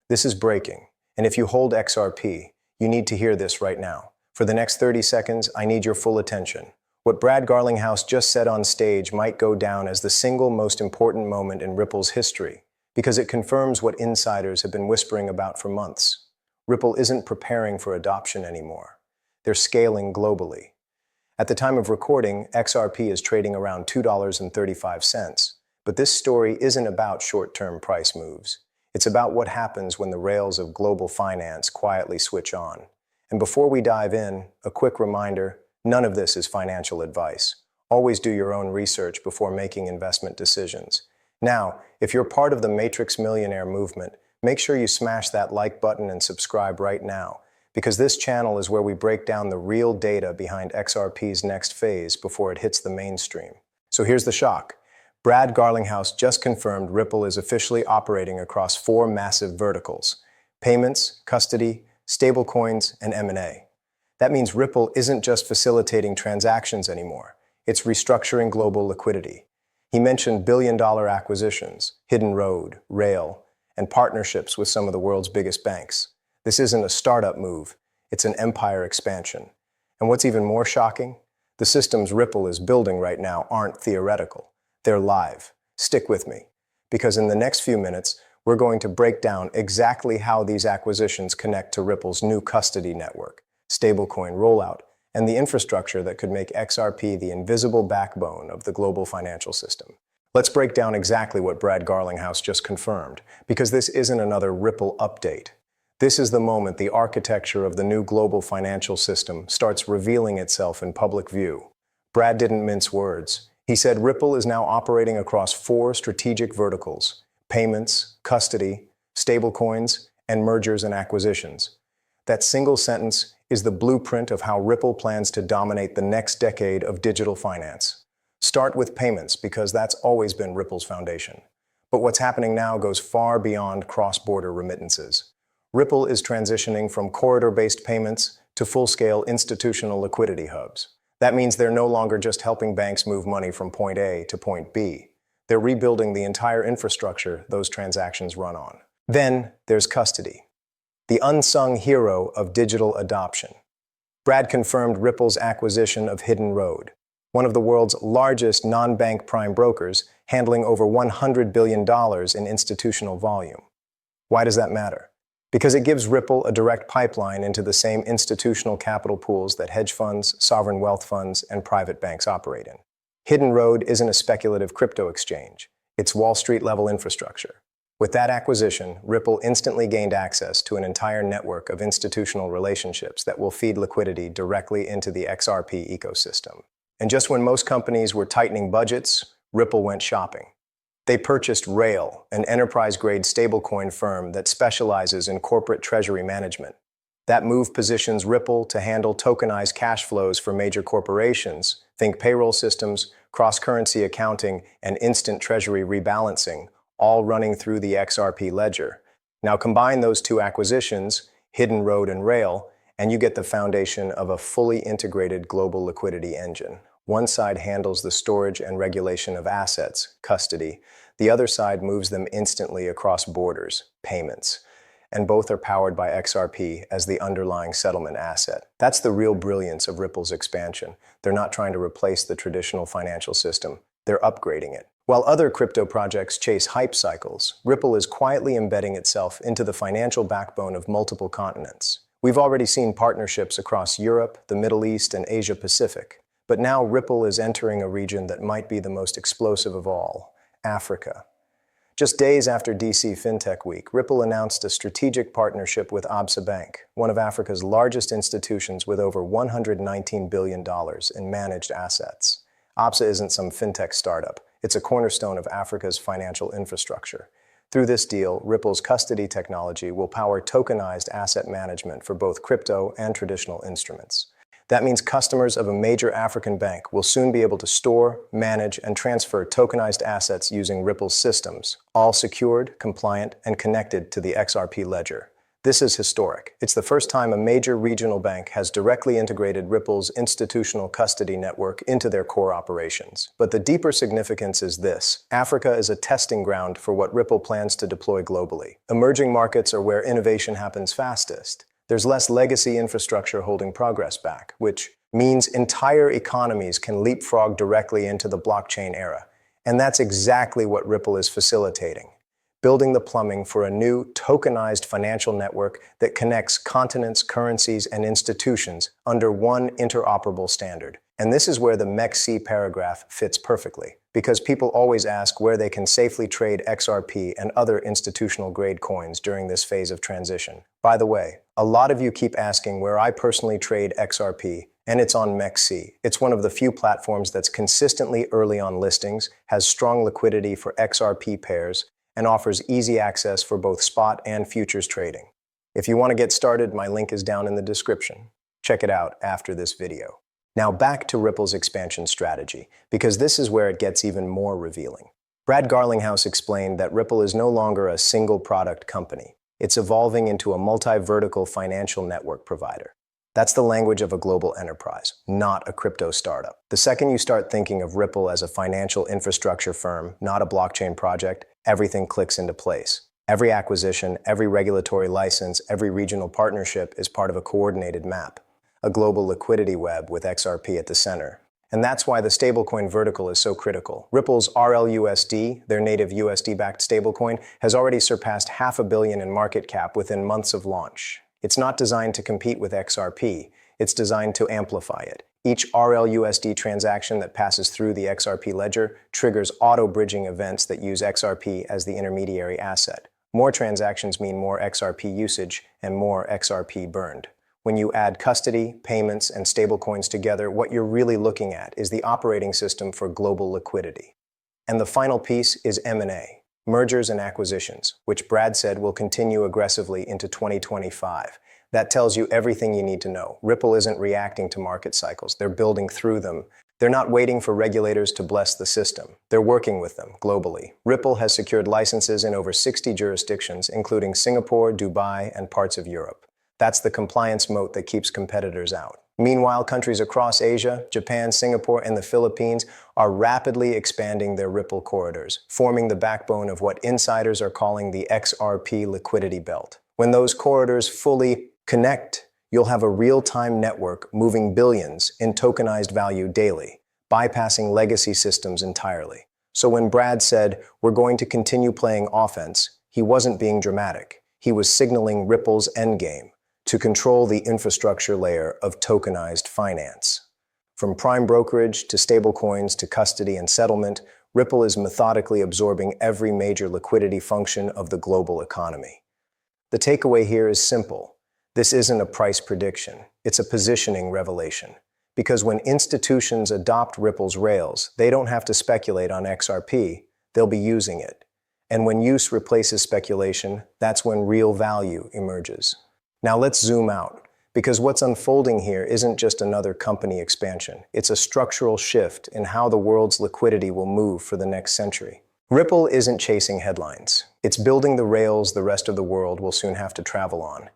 This is breaking, and if you hold XRP, you need to hear this right now. For the next 30 seconds, I need your full attention. What Brad Garlinghouse just said on stage might go down as the single most important moment in Ripple's history, because it confirms what insiders have been whispering about for months. Ripple isn't preparing for adoption anymore. They're scaling globally. At the time of recording, XRP is trading around $2.35, but this story isn't about short-term price moves. It's about what happens when the rails of global finance quietly switch on. And before we dive in, a quick reminder, none of this is financial advice. Always do your own research before making investment decisions. Now, if you're part of the Matrix Millionaire movement, make sure you smash that like button and subscribe right now, because this channel is where we break down the real data behind XRP's next phase before it hits the mainstream. So here's the shock. Brad Garlinghouse just confirmed Ripple is officially operating across 4 massive verticals: payments, custody, stablecoins, and M&A. That means Ripple isn't just facilitating transactions anymore. It's restructuring global liquidity. He mentioned billion-dollar acquisitions, hidden road, rail, and partnerships with some of the world's biggest banks. This isn't a startup move. It's an empire expansion. And what's even more shocking? The systems Ripple is building right now aren't theoretical. They're live. Stick with me, because in the next few minutes, we're going to break down exactly how these acquisitions connect to Ripple's new custody network, stablecoin rollout, and the infrastructure that could make XRP the invisible backbone of the global financial system. Let's break down exactly what Brad Garlinghouse just confirmed, because this isn't another Ripple update. This is the moment the architecture of the new global financial system starts revealing itself in public view. Brad didn't mince words. He said Ripple is now operating across 4 strategic verticals: payments, custody, stablecoins, and mergers and acquisitions. That single sentence is the blueprint of how Ripple plans to dominate the next decade of digital finance. Start with payments, because that's always been Ripple's foundation. But what's happening now goes far beyond cross-border remittances. Ripple is transitioning from corridor-based payments to full-scale institutional liquidity hubs. That means they're no longer just helping banks move money from point A to point B. They're rebuilding the entire infrastructure those transactions run on. Then there's custody, the unsung hero of digital adoption. Brad confirmed Ripple's acquisition of Hidden Road, one of the world's largest non-bank prime brokers, handling over $100 billion in institutional volume. Why does that matter? Because it gives Ripple a direct pipeline into the same institutional capital pools that hedge funds, sovereign wealth funds, and private banks operate in. Hidden Road isn't a speculative crypto exchange. It's Wall Street-level infrastructure. With that acquisition, Ripple instantly gained access to an entire network of institutional relationships that will feed liquidity directly into the XRP ecosystem. And just when most companies were tightening budgets, Ripple went shopping. They purchased Rail, an enterprise-grade stablecoin firm that specializes in corporate treasury management. That move positions Ripple to handle tokenized cash flows for major corporations, think payroll systems, cross-currency accounting, and instant treasury rebalancing, all running through the XRP ledger. Now combine those 2 acquisitions, Hidden Road and Rail, and you get the foundation of a fully integrated global liquidity engine. One side handles the storage and regulation of assets, custody. The other side moves them instantly across borders, payments. And both are powered by XRP as the underlying settlement asset. That's the real brilliance of Ripple's expansion. They're not trying to replace the traditional financial system. They're upgrading it. While other crypto projects chase hype cycles, Ripple is quietly embedding itself into the financial backbone of multiple continents. We've already seen partnerships across Europe, the Middle East, and Asia Pacific. But now Ripple is entering a region that might be the most explosive of all: Africa. Just days after DC FinTech Week, Ripple announced a strategic partnership with Absa Bank, one of Africa's largest institutions with over $119 billion in managed assets. Absa isn't some fintech startup. It's a cornerstone of Africa's financial infrastructure. Through this deal, Ripple's custody technology will power tokenized asset management for both crypto and traditional instruments. That means customers of a major African bank will soon be able to store, manage, and transfer tokenized assets using Ripple's systems, all secured, compliant, and connected to the XRP ledger. This is historic. It's the first time a major regional bank has directly integrated Ripple's institutional custody network into their core operations. But the deeper significance is this: Africa is a testing ground for what Ripple plans to deploy globally. Emerging markets are where innovation happens fastest. There's less legacy infrastructure holding progress back, which means entire economies can leapfrog directly into the blockchain era. And that's exactly what Ripple is facilitating, building the plumbing for a new tokenized financial network that connects continents, currencies, and institutions under one interoperable standard. And this is where the MEXC paragraph fits perfectly, because people always ask where they can safely trade XRP and other institutional-grade coins during this phase of transition. By the way, a lot of you keep asking where I personally trade XRP, and it's on MEXC. It's one of the few platforms that's consistently early on listings, has strong liquidity for XRP pairs, and offers easy access for both spot and futures trading. If you want to get started, my link is down in the description. Check it out after this video. Now back to Ripple's expansion strategy, because this is where it gets even more revealing. Brad Garlinghouse explained that Ripple is no longer a single product company. It's evolving into a multi-vertical financial network provider. That's the language of a global enterprise, not a crypto startup. The second you start thinking of Ripple as a financial infrastructure firm, not a blockchain project, everything clicks into place. Every acquisition, every regulatory license, every regional partnership is part of a coordinated map, a global liquidity web with XRP at the center. And that's why the stablecoin vertical is so critical. Ripple's RLUSD, their native USD-backed stablecoin, has already surpassed $500 million in market cap within months of launch. It's not designed to compete with XRP. It's designed to amplify it. Each RLUSD transaction that passes through the XRP ledger triggers auto-bridging events that use XRP as the intermediary asset. More transactions mean more XRP usage and more XRP burned. When you add custody, payments, and stablecoins together, what you're really looking at is the operating system for global liquidity. And the final piece is M&A, mergers and acquisitions, which Brad said will continue aggressively into 2025. That tells you everything you need to know. Ripple isn't reacting to market cycles. They're building through them. They're not waiting for regulators to bless the system. They're working with them globally. Ripple has secured licenses in over 60 jurisdictions, including Singapore, Dubai, and parts of Europe. That's the compliance moat that keeps competitors out. Meanwhile, countries across Asia, Japan, Singapore, and the Philippines are rapidly expanding their Ripple corridors, forming the backbone of what insiders are calling the XRP liquidity belt. When those corridors fully connect, you'll have a real-time network moving billions in tokenized value daily, bypassing legacy systems entirely. So when Brad said, "We're going to continue playing offense," he wasn't being dramatic. He was signaling Ripple's endgame: to control the infrastructure layer of tokenized finance. From prime brokerage to stablecoins to custody and settlement, Ripple is methodically absorbing every major liquidity function of the global economy. The takeaway here is simple. This isn't a price prediction. It's a positioning revelation. Because when institutions adopt Ripple's rails, they don't have to speculate on XRP, they'll be using it. And when use replaces speculation, that's when real value emerges. Now let's zoom out, because what's unfolding here isn't just another company expansion. It's a structural shift in how the world's liquidity will move for the next century. Ripple isn't chasing headlines. It's building the rails the rest of the world will soon have to travel on.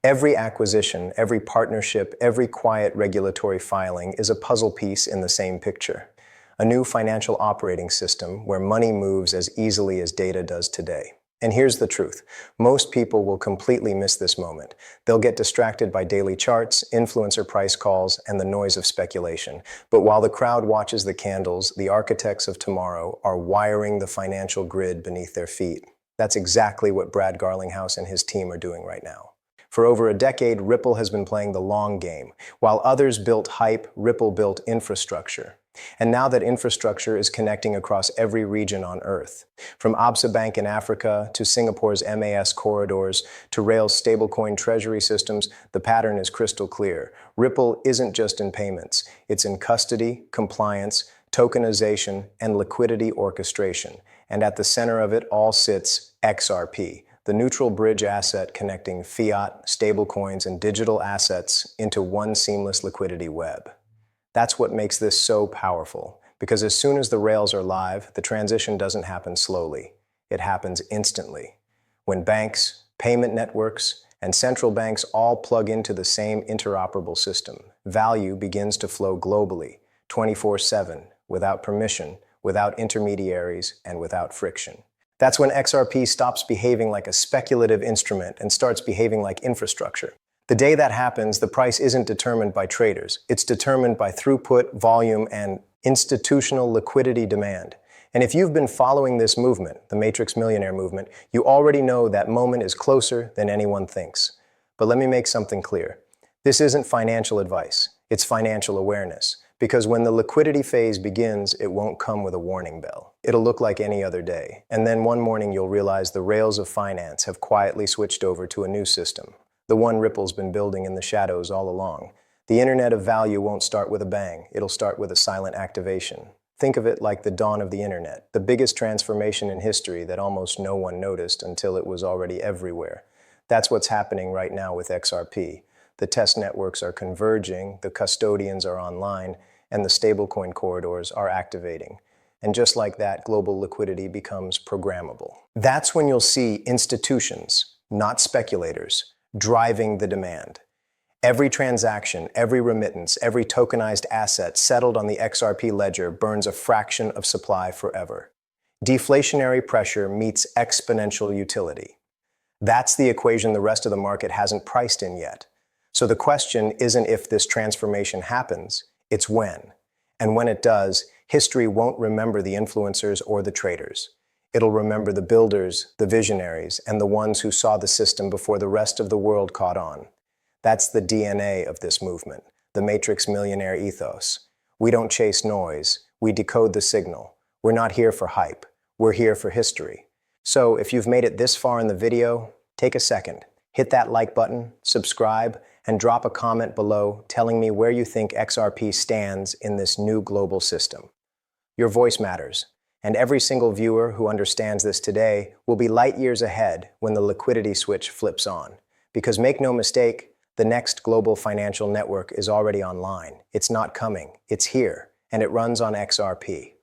Every acquisition, every partnership, every quiet regulatory filing is a puzzle piece in the same picture. A new financial operating system where money moves as easily as data does today. And here's the truth. Most people will completely miss this moment. They'll get distracted by daily charts, influencer price calls, and the noise of speculation. But while the crowd watches the candles, the architects of tomorrow are wiring the financial grid beneath their feet. That's exactly what Brad Garlinghouse and his team are doing right now. For over a decade, Ripple has been playing the long game. While others built hype, Ripple built infrastructure. And now that infrastructure is connecting across every region on Earth, from Absa Bank in Africa to Singapore's MAS corridors to Rail's stablecoin treasury systems, the pattern is crystal clear. Ripple isn't just in payments. It's in custody, compliance, tokenization, and liquidity orchestration. And at the center of it all sits XRP, the neutral bridge asset connecting fiat, stablecoins, and digital assets into one seamless liquidity web. That's what makes this so powerful, because as soon as the rails are live, the transition doesn't happen slowly. It happens instantly. When banks, payment networks, and central banks all plug into the same interoperable system. Value begins to flow globally, 24/7, without permission, without intermediaries, and without friction. That's when XRP stops behaving like a speculative instrument and starts behaving like infrastructure. The day that happens, the price isn't determined by traders. It's determined by throughput, volume, and institutional liquidity demand. And if you've been following this movement, the Matrix Millionaire movement, you already know that moment is closer than anyone thinks. But let me make something clear. This isn't financial advice. It's financial awareness. Because when the liquidity phase begins, it won't come with a warning bell. It'll look like any other day. And then one morning you'll realize the rails of finance have quietly switched over to a new system. The one Ripple's been building in the shadows all along. The internet of value won't start with a bang. It'll start with a silent activation. Think of it like the dawn of the internet, the biggest transformation in history that almost no one noticed until it was already everywhere. That's what's happening right now with XRP. The test networks are converging, the custodians are online, and the stablecoin corridors are activating. And just like that, global liquidity becomes programmable. That's when you'll see institutions, not speculators, driving the demand. Every transaction, every remittance, every tokenized asset settled on the XRP ledger burns a fraction of supply forever. Deflationary pressure meets exponential utility. That's the equation the rest of the market hasn't priced in yet. So the question isn't if this transformation happens, it's when. And when it does, history won't remember the influencers or the traders. It'll remember the builders, the visionaries, and the ones who saw the system before the rest of the world caught on. That's the DNA of this movement, the Matrix Millionaire ethos. We don't chase noise, we decode the signal. We're not here for hype, we're here for history. So if you've made it this far in the video, take a second, hit that like button, subscribe, and drop a comment below telling me where you think XRP stands in this new global system. Your voice matters, and every single viewer who understands this today will be light years ahead when the liquidity switch flips on. Because make no mistake, the next global financial network is already online. It's not coming, it's here, and it runs on XRP.